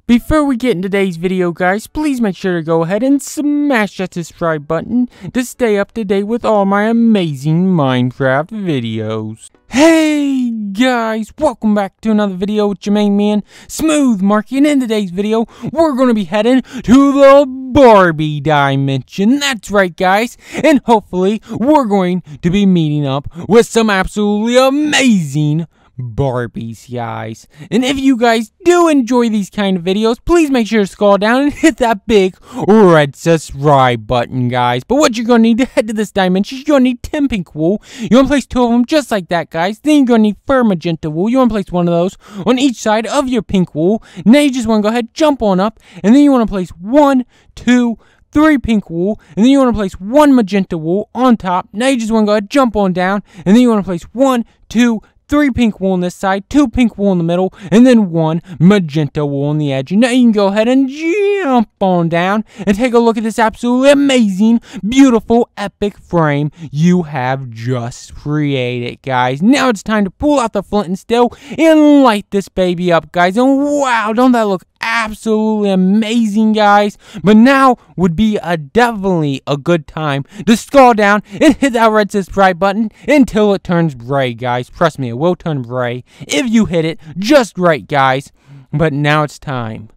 Before we get into today's video, guys, please make sure to go ahead and smash that subscribe button to stay up to date with all my amazing Minecraft videos. Hey guys, welcome back to another video with your main man, Smooth Marky, and in today's video, we're going to be heading to the Barbie dimension. That's right, guys, and hopefully, we're going to be meeting up with some absolutely amazing Barbies, guys. And if you guys do enjoy these kind of videos, please make sure to scroll down and hit that big red subscribe button, guys. But what you're going to need to head to this dimension, you're going to need 10 pink wool. You want to place 2 of them just like that, guys. Then you're going to need fur magenta wool. You want to place 1 of those on each side of your pink wool. Now you just want to go ahead, jump on up, and then you want to place 1, 2, 3 pink wool, and then you want to place 1 magenta wool on top. Now you just want to go ahead, jump on down, and then you want to place 1, 2, 3 pink wool on this side, 2 pink wool in the middle, and then 1 magenta wool on the edge. And now you can go ahead and jump on down and take a look at this absolutely amazing, beautiful, epic frame you have just created, guys. Now it's time to pull out the flint and steel and light this baby up, guys. And wow, don't that look absolutely amazing, guys? But now would be definitely a good time to scroll down and hit that red subscribe button until it turns gray, guys. Trust me, it will turn gray if you hit it just right, guys. But now it's time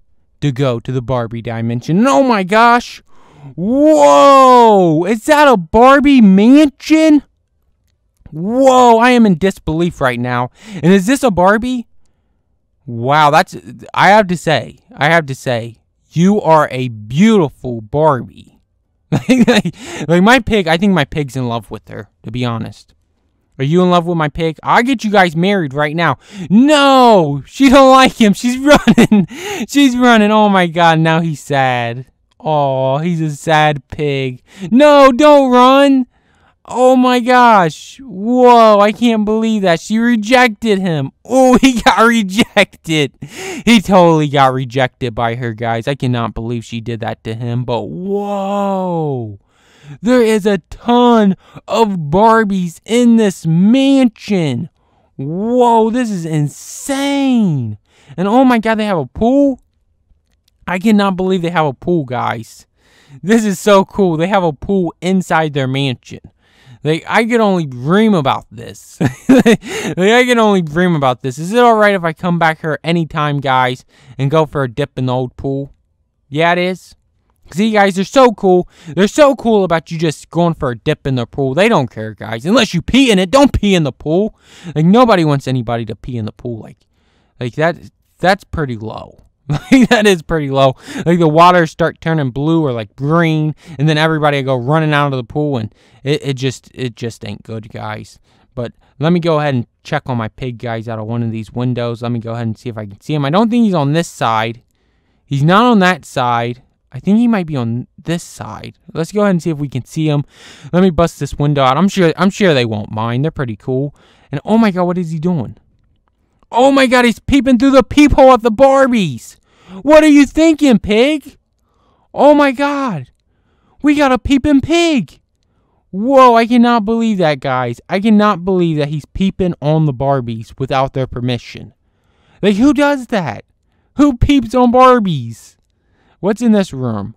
to go to the Barbie dimension. And oh my gosh, whoa, is that a Barbie mansion? Whoa, I am in disbelief right now. And is this a Barbie? Wow, I have to say, you are a beautiful Barbie. like my pig, I think my pig's in love with her, to be honest. Are you in love with my pig? I'll get you guys married right now. No, she don't like him. She's running. She's running. Oh my God, now he's sad. Oh, he's a sad pig. No, don't run. Oh my gosh. Whoa, I can't believe that. She rejected him. Oh, he got rejected. He totally got rejected by her, guys. I cannot believe she did that to him. But whoa. There is a ton of Barbies in this mansion. Whoa, this is insane. And oh my God, they have a pool? I cannot believe they have a pool, guys. This is so cool. They have a pool inside their mansion. I could only dream about this. I could only dream about this. Is it alright if I come back here anytime, guys, and go for a dip in the old pool? Yeah, it is. See, guys, they're so cool. They're so cool about you just going for a dip in the pool. They don't care, guys. Unless you pee in it, don't pee in the pool. Like, nobody wants anybody to pee in the pool. Like that's pretty low. That is pretty low. Like, the waters start turning blue or like green, and then everybody go running out of the pool, and it just ain't good, guys. But let me go ahead and check on my pig, guys, out of one of these windows. Let me go ahead and see if I can see him. I don't think he's on this side. He's not on that side. I think he might be on this side. Let's go ahead and see if we can see him. Let me bust this window out. I'm sure they won't mind. They're pretty cool. And oh my God, what is he doing? Oh my God, he's peeping through the peephole at the Barbies. What are you thinking, pig? Oh my God. We got a peeping pig. Whoa, I cannot believe that, guys. I cannot believe that he's peeping on the Barbies without their permission. Like, who does that? Who peeps on Barbies? What's in this room?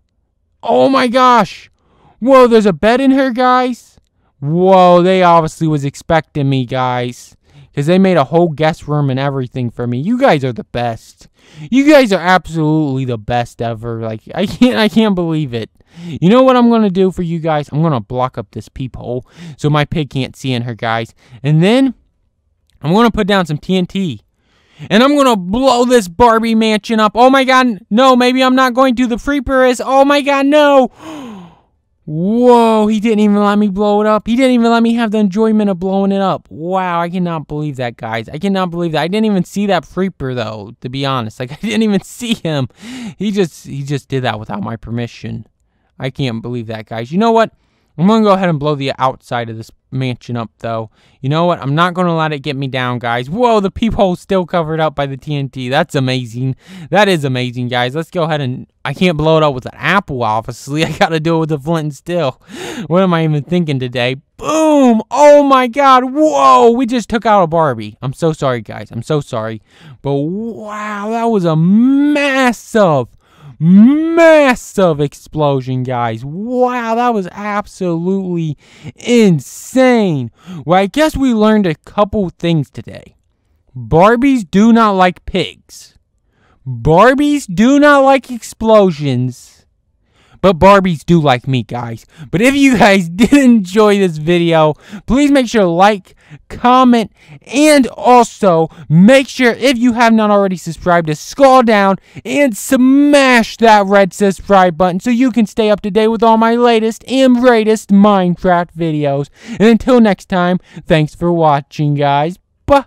Oh my gosh. Whoa, there's a bed in here, guys. Whoa, they obviously was expecting me, guys. Because they made a whole guest room and everything for me. You guys are the best. You guys are absolutely the best ever. Like, I can't believe it. You know what I'm going to do for you guys? I'm going to block up this peephole so my pig can't see in her, guys. And then I'm going to put down some TNT. And I'm going to blow this Barbie mansion up. Oh my God. No, maybe I'm not going to. The Freeper is. Oh my God, no. Whoa, he didn't even let me blow it up. He didn't even let me have the enjoyment of blowing it up. Wow, I cannot believe that, guys. I cannot believe that. I didn't even see that Freeper, though, to be honest. Like, I didn't even see him. He just did that without my permission. I can't believe that, guys. You know what? I'm going to go ahead and blow the outside of this mansion up, though. You know what? I'm not going to let it get me down, guys. Whoa, the peephole's still covered up by the TNT. That's amazing. That is amazing, guys. Let's go ahead and... I can't blow it up with an apple, obviously. I got to do it with a flint and steel. What am I even thinking today? Boom! Oh, my God. Whoa! We just took out a Barbie. I'm so sorry, guys. I'm so sorry. But, wow, that was a massive explosion, guys. Wow, that was absolutely insane. Well, I guess we learned a couple things today. Barbies do not like pigs. Barbies do not like explosions. But Barbies do like me, guys. But if you guys did enjoy this video, please make sure to like, comment, and also make sure, if you have not already subscribed, to scroll down and smash that red subscribe button so you can stay up to date with all my latest and greatest Minecraft videos. And until next time, thanks for watching, guys. Bye.